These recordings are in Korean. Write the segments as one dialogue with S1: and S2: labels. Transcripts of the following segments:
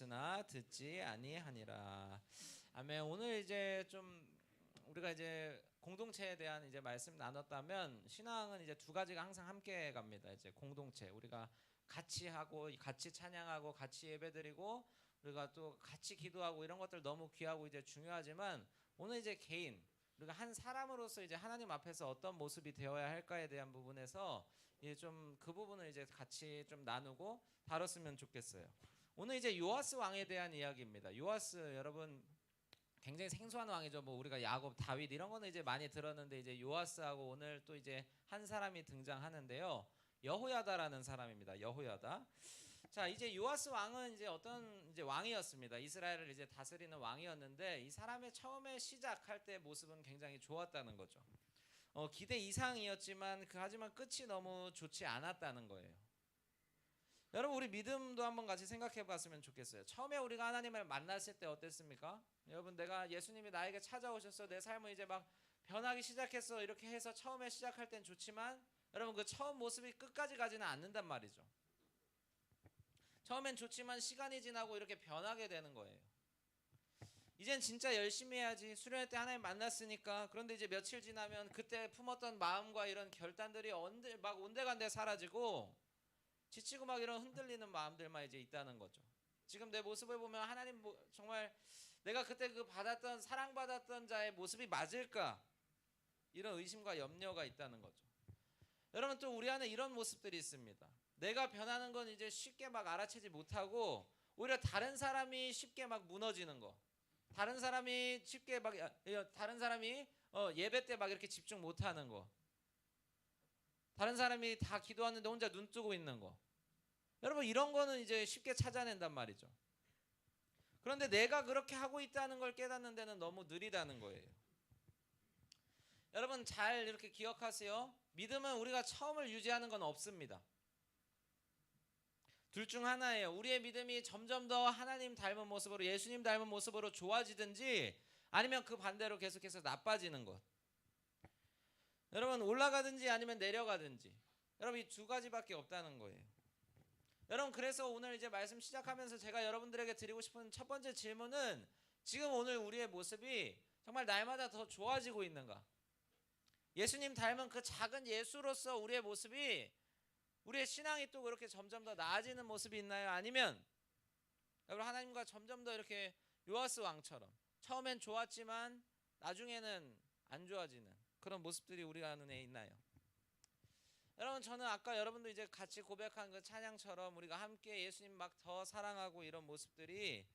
S1: 으나 듣지 아니하니라. 아멘. 오늘 이제 좀 우리가 이제 공동체에 대한 이제 말씀 나눴다면, 신앙은 이제 두 가지가 항상 함께 갑니다. 이제 공동체, 우리가 같이 하고 같이 찬양하고 같이 예배드리고 우리가 또 같이 기도하고 이런 것들 너무 귀하고 이제 중요하지만, 오늘 이제 개인, 우리가 한 사람으로서 이제 하나님 앞에서 어떤 모습이 되어야 할까에 대한 부분에서 이제 좀 그 부분을 이제 같이 좀 나누고 다뤘으면 좋겠어요. 오늘 이제 요아스 왕에 대한 이야기입니다. 요아스, 여러분 굉장히 생소한 왕이죠. 뭐 우리가 야곱, 다윗 이런 거는 이제 많이 들었는데, 이제 요아스하고 오늘 또 이제 한 사람이 등장하는데요. 여호야다라는 사람입니다. 여호야다. 자, 이제 요아스 왕은 이제 어떤 이제 왕이었습니다. 이스라엘을 이제 다스리는 왕이었는데, 이 사람의 처음에 시작할 때 모습은 굉장히 좋았다는 거죠. 기대 이상이었지만 하지만 끝이 너무 좋지 않았다는 거예요. 여러분, 우리 믿음도 한번 같이 생각해 봤으면 좋겠어요. 처음에 우리가 하나님을 만났을 때 어땠습니까? 여러분, 내가 예수님이 나에게 찾아오셔서 내 삶을 이제 막 변하기 시작했어, 이렇게 해서 처음에 시작할 땐 좋지만, 여러분 그 처음 모습이 끝까지 가지는 않는단 말이죠. 처음엔 좋지만 시간이 지나고 이렇게 변하게 되는 거예요. 이젠 진짜 열심히 해야지, 수련회 때 하나님 만났으니까. 그런데 이제 며칠 지나면 그때 품었던 마음과 이런 결단들이 막 온데간데 사라지고, 지치고 막 이런 흔들리는 마음들만 이제 있다는 거죠. 지금 내 모습을 보면 하나님 정말 내가 그때 그 받았던, 사랑받았던 자의 모습이 맞을까, 이런 의심과 염려가 있다는 거죠. 여러분, 또 우리 안에 이런 모습들이 있습니다. 내가 변하는 건 이제 쉽게 막 알아채지 못하고, 오히려 다른 사람이 쉽게 막 무너지는 거, 다른 사람이 쉽게 막 다른 사람이 예배 때 막 이렇게 집중 못하는 거, 다른 사람이 다 기도하는데 혼자 눈 뜨고 있는 거, 여러분 이런 거는 이제 쉽게 찾아낸단 말이죠. 그런데 내가 그렇게 하고 있다는 걸 깨닫는 데는 너무 느리다는 거예요. 여러분 잘 이렇게 기억하세요. 믿음은 우리가 처음을 유지하는 건 없습니다. 둘 중 하나예요. 우리의 믿음이 점점 더 하나님 닮은 모습으로, 예수님 닮은 모습으로 좋아지든지, 아니면 그 반대로 계속해서 나빠지는 것. 여러분 올라가든지 아니면 내려가든지, 여러분 이 두 가지밖에 없다는 거예요. 여러분, 그래서 오늘 이제 말씀 시작하면서 제가 여러분들에게 드리고 싶은 첫 번째 질문은, 지금 오늘 우리의 모습이 정말 날마다 더 좋아지고 있는가? 예수님 닮은 그 작은 예수로서 우리의 모습이, 우리의 신앙이 또 그렇게 점점 더 나아지는 모습이 있나요? 아니면 여러분 하나님과 점점 더 이렇게 요아스 왕처럼 처음엔 좋았지만 나중에는 안 좋아지는 그런 모습들이 우리가 눈에 있나요? 여러분, 저는 아까 여러분도 이제 같이 고백한 그 찬양처럼 우리가 함께 예수님 막 더 사랑하고 이런 모습들이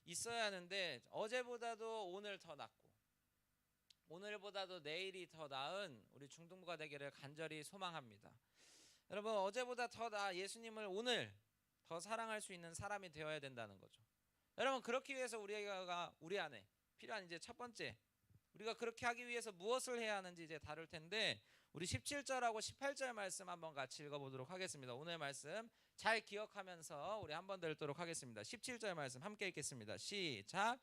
S1: 있어야 하는데, 어제보다도 오늘 더 낫고 오늘보다도 내일이 더 나은 우리 중등부가 되기를 간절히 소망합니다. 여러분, 어제보다 더 예수님을 오늘 더 사랑할 수 있는 사람이 되어야 된다는 거죠. 여러분, 그렇기 위해서 우리가 우리 안에 필요한 이제 첫 번째, 우리가 그렇게 하기 위해서 무엇을 해야 하는지 이제 다룰 텐데, 우리 17절하고 18절 말씀 한번 같이 읽어보도록 하겠습니다. 오늘 말씀 잘 기억하면서 우리 한번 더 읽도록 하겠습니다. 17절 말씀 함께 읽겠습니다. 시작.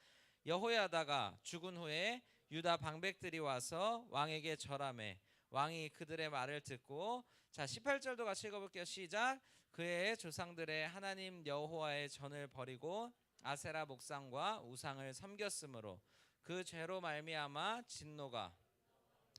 S1: 여호야다가 죽은 후에 유다 방백들이 와서 왕에게 절하매 왕이 그들의 말을 듣고, 자 18절도 같이 읽어볼게요. 시작. 그의 조상들의 하나님 여호와의 전을 버리고 아세라 목상과 우상을 섬겼으므로 그 죄로 말미암아 진노가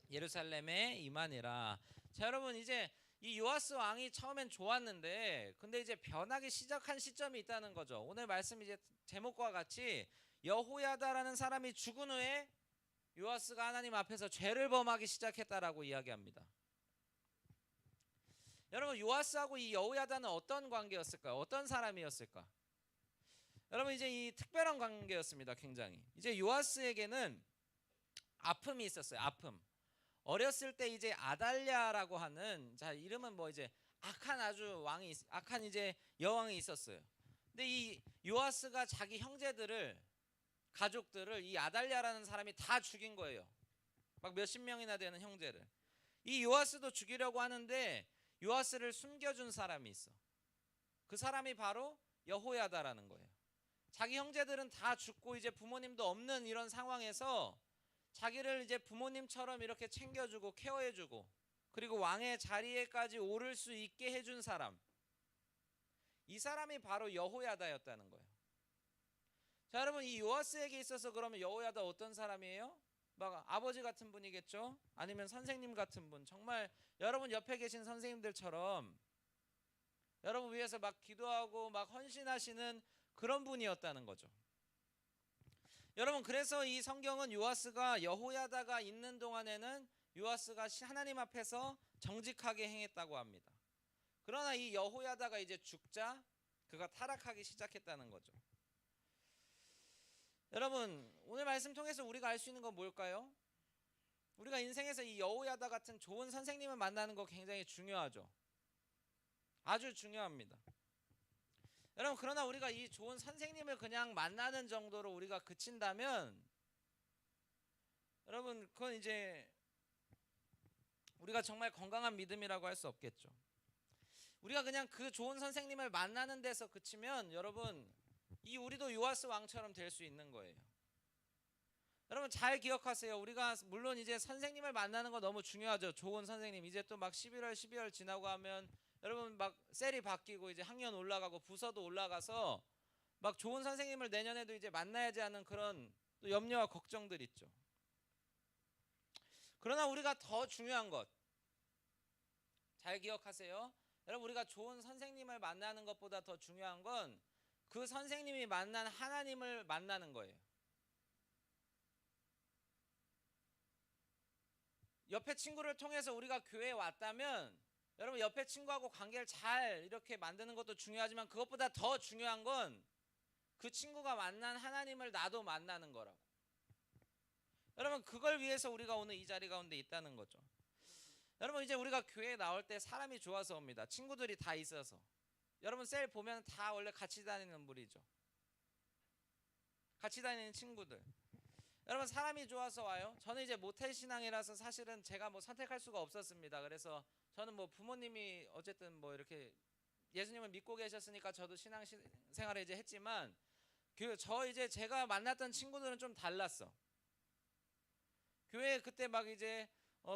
S1: 예루살렘에 임하니라. 자 여러분, 이제 이 요아스 왕이 처음엔 좋았는데, 근데 이제 변하기 시작한 시점이 있다는 거죠. 오늘 말씀 이제 제목과 같이 여호야다라는 사람이 죽은 후에 요아스가 하나님 앞에서 죄를 범하기 시작했다라고 이야기합니다. 여러분, 요아스하고 이 여호야다는 어떤 관계였을까요? 어떤 사람이었을까? 여러분, 이제 이 특별한 관계였습니다. 굉장히. 이제 요아스에게는 아픔이 있었어요. 아픔. 어렸을 때 이제 아달랴라고 하는, 자 이름은 뭐 이제 악한 아주 왕이, 악한 이제 여왕이 있었어요. 근데 이 요아스가 자기 형제들을, 가족들을 이 아달랴라는 사람이 다 죽인 거예요. 막 몇십 명이나 되는 형제를. 이 요아스도 죽이려고 하는데 요아스를 숨겨준 사람이 있어. 그 사람이 바로 여호야다라는 거예요. 자기 형제들은 다 죽고 이제 부모님도 없는 이런 상황에서 자기를 이제 부모님처럼 이렇게 챙겨주고 케어해주고, 그리고 왕의 자리에까지 오를 수 있게 해준 사람, 이 사람이 바로 여호야다였다는 거예요. 자, 여러분, 이 요아스에게 있어서 그러면 여호야다 어떤 사람이에요? 막 아버지 같은 분이겠죠? 아니면 선생님 같은 분, 정말 여러분 옆에 계신 선생님들처럼 여러분 위해서 막 기도하고 막 헌신하시는 그런 분이었다는 거죠. 여러분, 그래서 이 성경은 요아스가 여호야다가 있는 동안에는 요아스가 하나님 앞에서 정직하게 행했다고 합니다. 그러나 이 여호야다가 이제 죽자 그가 타락하기 시작했다는 거죠. 여러분, 오늘 말씀 통해서 우리가 알 수 있는 건 뭘까요? 우리가 인생에서 이 여호야다 같은 좋은 선생님을 만나는 거 굉장히 중요하죠. 아주 중요합니다. 여러분, 그러나 우리가 이 좋은 선생님을 그냥 만나는 정도로 우리가 그친다면 여러분, 그건 이제 우리가 정말 건강한 믿음이라고 할 수 없겠죠. 우리가 그냥 그 좋은 선생님을 만나는 데서 그치면 여러분, 이 우리도 요아스 왕처럼 될 수 있는 거예요. 여러분, 잘 기억하세요. 우리가 물론 이제 선생님을 만나는 거 너무 중요하죠. 좋은 선생님. 이제 또 막 11월 12월 지나고 하면 여러분 막 셀이 바뀌고 이제 학년 올라가고 부서도 올라가서 막 좋은 선생님을 내년에도 이제 만나야지 하는 그런 또 염려와 걱정들 있죠. 그러나 우리가 더 중요한 것 잘 기억하세요. 여러분, 우리가 좋은 선생님을 만나는 것보다 더 중요한 건 그 선생님이 만난 하나님을 만나는 거예요. 옆에 친구를 통해서 우리가 교회에 왔다면 여러분, 옆에 친구하고 관계를 잘 이렇게 만드는 것도 중요하지만 그것보다 더 중요한 건 그 친구가 만난 하나님을 나도 만나는 거라고. 여러분, 그걸 위해서 우리가 오늘 이 자리 가운데 있다는 거죠. 여러분, 이제 우리가 교회에 나올 때 사람이 좋아서 옵니다. 친구들이 다 있어서. 여러분, 셀 보면 다 원래 같이 다니는 무리죠. 같이 다니는 친구들. 여러분, 사람이 좋아서 와요. 저는 이제 모태 신앙이라서 사실은 제가 뭐 선택할 수가 없었습니다. 그래서 저는 뭐 부모님이 어쨌든 뭐 이렇게 예수님을 믿고 계셨으니까 저도 신앙 생활을 이제 했지만 저 이제 제가 만났던 친구들은 좀 달랐어. 교회에 그때 막 이제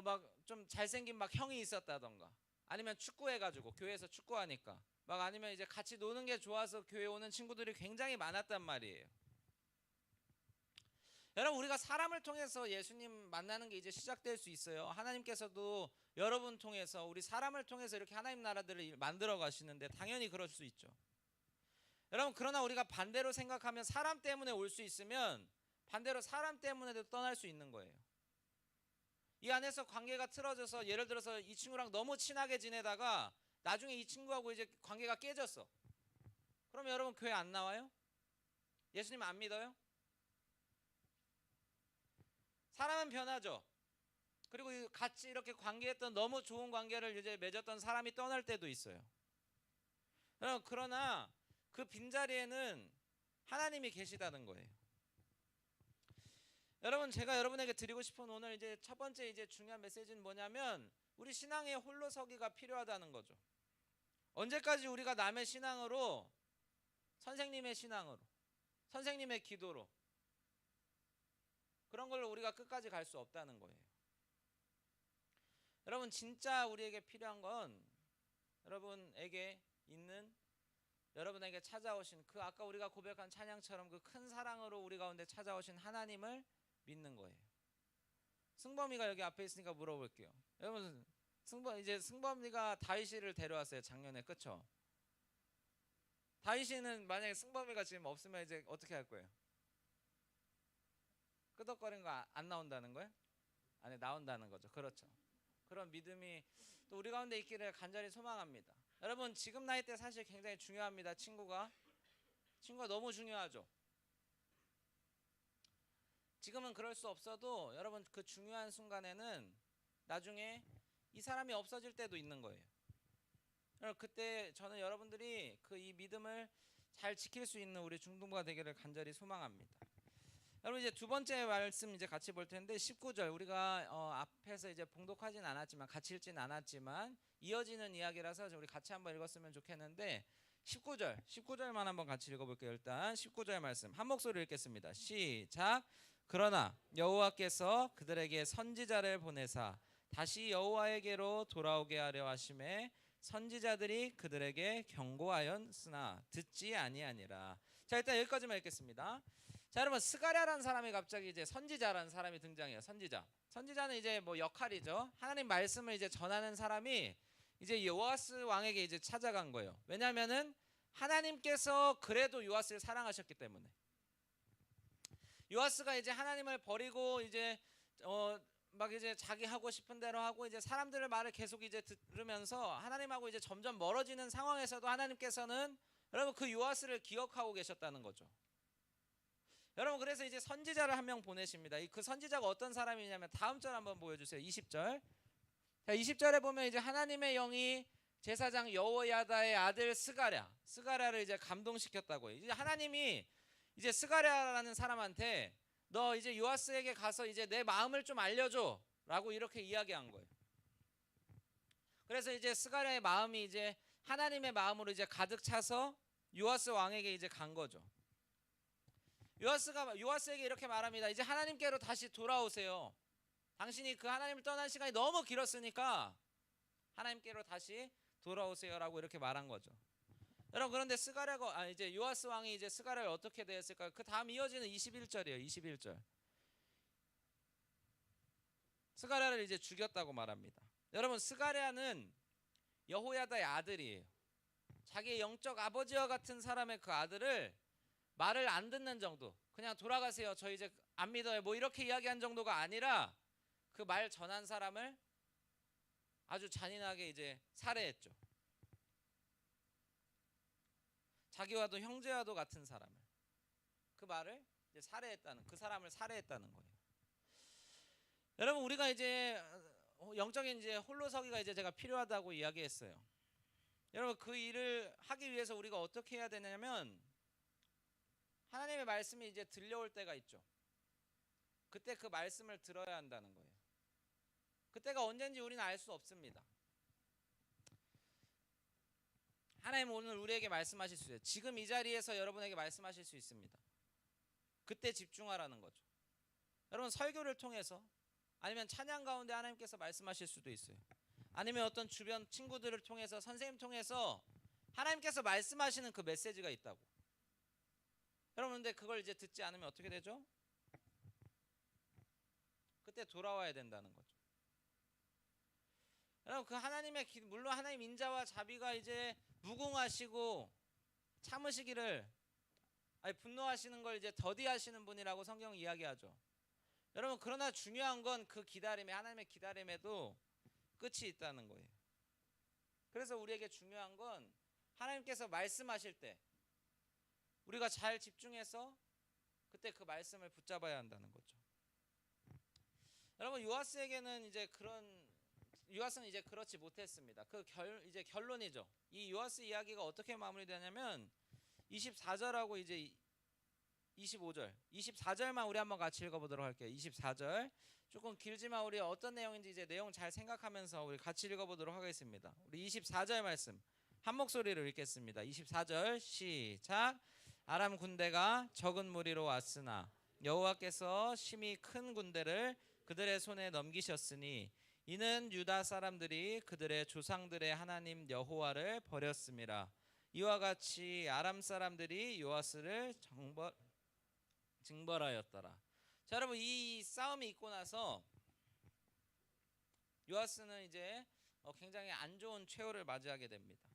S1: 막 좀 잘생긴 막 형이 있었다던가 아니면 축구해가지고 교회에서 축구하니까 막 아니면 이제 같이 노는 게 좋아서 교회 오는 친구들이 굉장히 많았단 말이에요. 여러분, 우리가 사람을 통해서 예수님 만나는 게 이제 시작될 수 있어요. 하나님께서도 여러분 통해서 우리 사람을 통해서 이렇게 하나님 나라들을 만들어 가시는데 당연히 그럴 수 있죠. 여러분, 그러나 우리가 반대로 생각하면 사람 때문에 올 수 있으면 반대로 사람 때문에도 떠날 수 있는 거예요. 이 안에서 관계가 틀어져서 예를 들어서 이 친구랑 너무 친하게 지내다가 나중에 이 친구하고 이제 관계가 깨졌어. 그럼 여러분 교회 안 나와요? 예수님 안 믿어요? 사람은 변하죠. 그리고 같이 이렇게 관계했던 너무 좋은 관계를 이제 맺었던 사람이 떠날 때도 있어요. 그러나 그 빈자리에는 하나님이 계시다는 거예요. 여러분, 제가 여러분에게 드리고 싶은 오늘 이제 첫 번째 이제 중요한 메시지는 뭐냐면 우리 신앙의 홀로서기가 필요하다는 거죠. 언제까지 우리가 남의 신앙으로 선생님의 신앙으로 선생님의 기도로 그런 걸로 우리가 끝까지 갈 수 없다는 거예요. 여러분, 진짜 우리에게 필요한 건 여러분에게 있는 여러분에게 찾아오신 그 아까 우리가 고백한 찬양처럼 그 큰 사랑으로 우리 가운데 찾아오신 하나님을 믿는 거예요. 승범이가 여기 앞에 있으니까 물어볼게요. 여러분, 승범이가 다윗을 데려왔어요. 작년에. 그쵸? 다윗이는 만약에 승범이가 지금 없으면 이제 어떻게 할 거예요? 끄덕거리는 거 안 나온다는 거예요? 아니, 나온다는 거죠. 그렇죠. 그런 믿음이 또 우리 가운데 있기를 간절히 소망합니다. 여러분, 지금 나이 때 사실 굉장히 중요합니다. 친구가 너무 중요하죠. 지금은 그럴 수 없어도 여러분 그 중요한 순간에는 나중에 이 사람이 없어질 때도 있는 거예요. 그때 저는 여러분들이 그 이 믿음을 잘 지킬 수 있는 우리 중동부가 되기를 간절히 소망합니다. 여러분, 이제 두 번째 말씀 이제 같이 볼 텐데 19절 우리가 앞에서 이제 봉독하진 않았지만 같이 읽진 않았지만 이어지는 이야기라서 우리 같이 한번 읽었으면 좋겠는데 19절만 한번 같이 읽어볼게요. 일단 19절 말씀 한 목소리로 읽겠습니다. 시작. 그러나 여호와께서 그들에게 선지자를 보내사 다시 여호와에게로 돌아오게 하려 하심에 선지자들이 그들에게 경고하였으나 듣지 아니하니라. 자, 일단 여기까지만 읽겠습니다. 자, 여러분, 스가랴라는 사람이 갑자기 이제 선지자라는 사람이 등장해요. 선지자는 이제 뭐 역할이죠. 하나님 말씀을 이제 전하는 사람이 이제 요아스 왕에게 이제 찾아간 거예요. 왜냐하면은 하나님께서 그래도 요아스를 사랑하셨기 때문에. 요아스가 이제 하나님을 버리고 이제 막 이제 자기 하고 싶은 대로 하고 이제 사람들의 말을 계속 이제 들으면서 하나님하고 이제 점점 멀어지는 상황에서도 하나님께서는 여러분 그 요아스를 기억하고 계셨다는 거죠. 여러분, 그래서 이제 선지자를 한 명 보내십니다. 그 선지자가 어떤 사람이냐면 다음 절 한번 보여주세요. 20절. 자, 20절에 보면 이제 하나님의 영이 제사장 여호야다의 아들 스가랴를 이제 감동시켰다고요. 이제 하나님이 이제 스가랴라는 사람한테 너 이제 요아스에게 가서 이제 내 마음을 좀 알려줘라고 이렇게 이야기한 거예요. 그래서 이제 스가랴의 마음이 이제 하나님의 마음으로 이제 가득 차서 요아스 왕에게 이제 간 거죠. 요아스가 요아스에게 이렇게 말합니다. 이제 하나님께로 다시 돌아오세요. 당신이 그 하나님을 떠난 시간이 너무 길었으니까 하나님께로 다시 돌아오세요라고 이렇게 말한 거죠. 여러분, 그런데 스가랴가 이제 요아스 왕이 이제 스가랴를 어떻게 대했을까요? 그 다음 이어지는 21절이에요. 21절. 스가랴를 이제 죽였다고 말합니다. 여러분, 스가랴는 여호야다의 아들이에요. 자기의 영적 아버지와 같은 사람의 그 아들을 말을 안 듣는 정도, 그냥 돌아가세요, 저 이제 안 믿어요, 뭐 이렇게 이야기한 정도가 아니라 그 말 전한 사람을 아주 잔인하게 이제 살해했죠. 자기와도 형제와도 같은 사람을, 그 말을 이제 그 사람을 살해했다는 거예요. 여러분, 우리가 이제 영적인 이제 홀로서기가 이제 제가 필요하다고 이야기했어요. 여러분, 그 일을 하기 위해서 우리가 어떻게 해야 되냐면 하나님의 말씀이 이제 들려올 때가 있죠. 그때 그 말씀을 들어야 한다는 거예요. 그때가 언젠지 우리는 알 수 없습니다. 하나님 오늘 우리에게 말씀하실 수 있어요. 지금 이 자리에서 여러분에게 말씀하실 수 있습니다. 그때 집중하라는 거죠. 여러분, 설교를 통해서 아니면 찬양 가운데 하나님께서 말씀하실 수도 있어요. 아니면 어떤 주변 친구들을 통해서, 선생님 통해서 하나님께서 말씀하시는 그 메시지가 있다고. 여러분, 근데 그걸 이제 듣지 않으면 어떻게 되죠? 그때 돌아와야 된다는 거죠. 여러분, 그 하나님의 물론 하나님 인자와 자비가 이제 무궁하시고 참으시기를, 분노하시는 걸 이제 더디하시는 분이라고 성경 이야기하죠. 여러분, 그러나 중요한 건 그 기다림에, 하나님의 기다림에도 끝이 있다는 거예요. 그래서 우리에게 중요한 건 하나님께서 말씀하실 때 우리가 잘 집중해서 그때 그 말씀을 붙잡아야 한다는 거죠. 여러분, 요아스는 이제 그렇지 못했습니다. 이제 결론이죠. 이 요아스 이야기가 어떻게 마무리되냐면 24절하고 이제 24절만 우리 한번 같이 읽어보도록 할게요. 24절 조금 길지만 우리 어떤 내용인지 이제 내용 잘 생각하면서 우리 같이 읽어보도록 하겠습니다. 우리 24절 말씀 한 목소리로 읽겠습니다. 24절 시작. 아람 군대가 적은 무리로 왔으나 여호와께서 심히 큰 군대를 그들의 손에 넘기셨으니 이는 유다 사람들이 그들의 조상들의 하나님 여호와를 버렸음이라. 이와 같이 아람 사람들이 요아스를 징벌하였더라. 자, 여러분, 이 싸움이 있고 나서 요아스는 이제 굉장히 안 좋은 최후를 맞이하게 됩니다.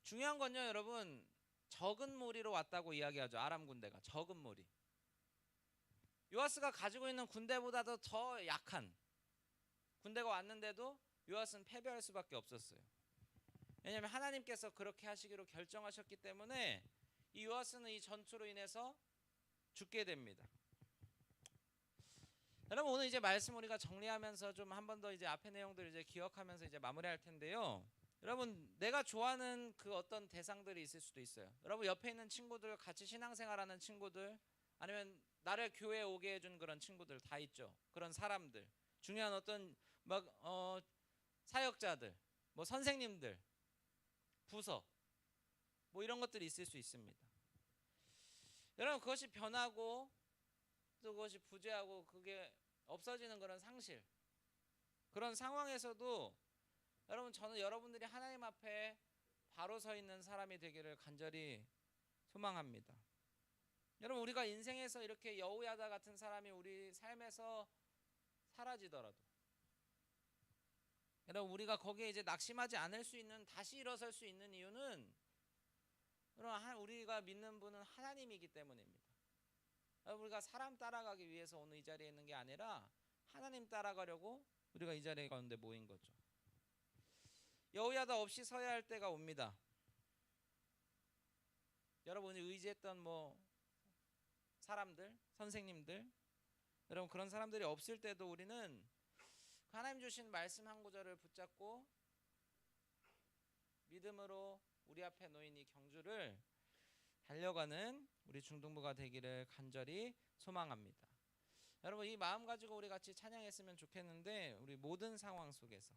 S1: 중요한 건요, 여러분, 적은 무리로 왔다고 이야기하죠. 아람 군대가 적은 무리. 요아스가 가지고 있는 군대보다도 더 약한 군대가 왔는데도 요아스는 패배할 수밖에 없었어요. 왜냐하면 하나님께서 그렇게 하시기로 결정하셨기 때문에 이 요아스는 이 전투로 인해서 죽게 됩니다. 여러분, 오늘 이제 말씀 우리가 정리하면서 좀 한 번 더 이제 앞의 내용들 이제 기억하면서 이제 마무리할 텐데요. 여러분, 내가 좋아하는 그 어떤 대상들이 있을 수도 있어요. 여러분, 옆에 있는 친구들, 같이 신앙생활하는 친구들, 아니면 나를 교회에 오게 해준 그런 친구들 다 있죠. 그런 사람들, 중요한 어떤 사역자들, 뭐 선생님들, 부서, 뭐 이런 것들이 있을 수 있습니다. 여러분, 그것이 변하고 또 그것이 부재하고 그게 없어지는 그런 상실, 그런 상황에서도 여러분, 저는 여러분들이 하나님 앞에 바로 서 있는 사람이 되기를 간절히 소망합니다. 여러분 우리가 인생에서 이렇게 여호야다 같은 사람이 우리 삶에서 사라지더라도 여러분 우리가 거기에 이제 낙심하지 않을 수 있는 다시 일어설 수 있는 이유는 여러분 우리가 믿는 분은 하나님이기 때문입니다. 여러분 우리가 사람 따라가기 위해서 오늘 이 자리에 있는 게 아니라 하나님 따라가려고 우리가 이 자리에 가운데 모인 거죠. 여호야다 없이 서야 할 때가 옵니다. 여러분이 의지했던 사람들, 선생님들, 여러분 그런 사람들이 없을 때도 우리는 하나님 주신 말씀 한 구절을 붙잡고 믿음으로 우리 앞에 놓인 이 경주를 달려가는 우리 중등부가 되기를 간절히 소망합니다. 여러분 이 마음 가지고 우리 같이 찬양했으면 좋겠는데 우리 모든 상황 속에서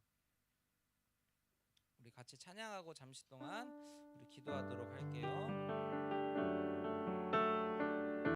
S1: 우리 같이 찬양하고 잠시 동안 우리 기도하도록 할게요.